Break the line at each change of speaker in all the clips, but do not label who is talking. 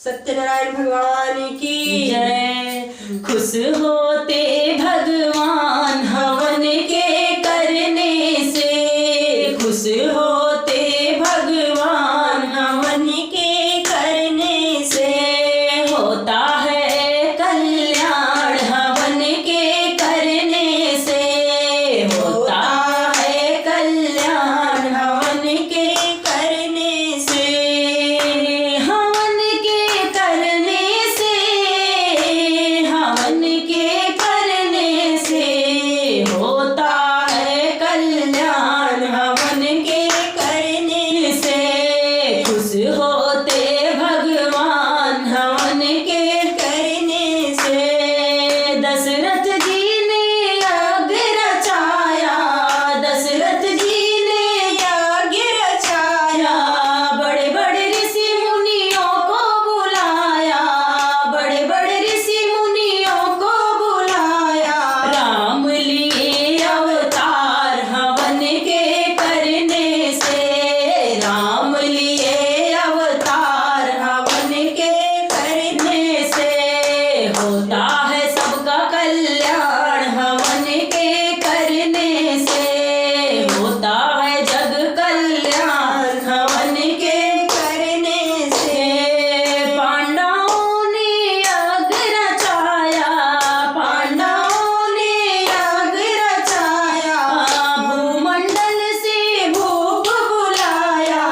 सत्यनारायण भगवान की
जय। खुश होते भगवान हवन के करने से, खुश होते भगवान हवन के करने से, होता है कल्याण हवन के करने से, होता है कल्याण हवन के करने से, हवन के करने से, हवन के करने से, होता है कल्याण हवन के करने से, खुश होते भगवान हवन के करने से। दशरथ जी ने यज्ञ रचाया, दशरथ जी ने यज्ञ रचाया, बड़े बड़े ऋषि मुनियों को बुलाया, बड़े बड़े ऋषि मुनियों को बुलाया, राम लिए अवतार हवन के करने से, राम लिए अवतार हवन के करने से, होता है सबका कल्याण हवन के करने से, होता है जग कल्याण हवन के करने से। पांडवों ने यज्ञ रचाया, पांडवों ने यज्ञ रचाया, भूमंडल से भूप बुलाया,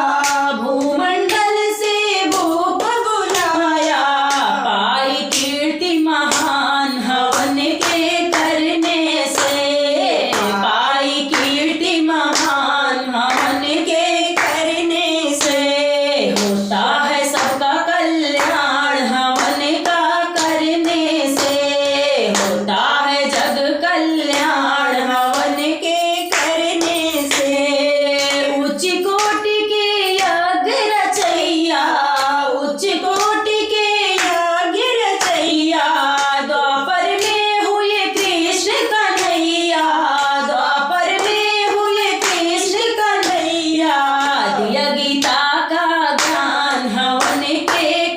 भूमंडल से भूप बुलाया, पाई कीर्ति महान हवन के करने से, पाई कीर्ति महान हवन के करने से, होता है सबका कल्याण हवन का करने से, होता है जग कल्याण हवन के करने से। उच्च कोटि के यज्ञ रचैया, उच्च कोटि के यज्ञ रचैया, द्वापर में हुए कृष्ण कन्हैया, द्वापर में हुए कृष्ण कन्हैया, दिया गीता का ज्ञान हवन के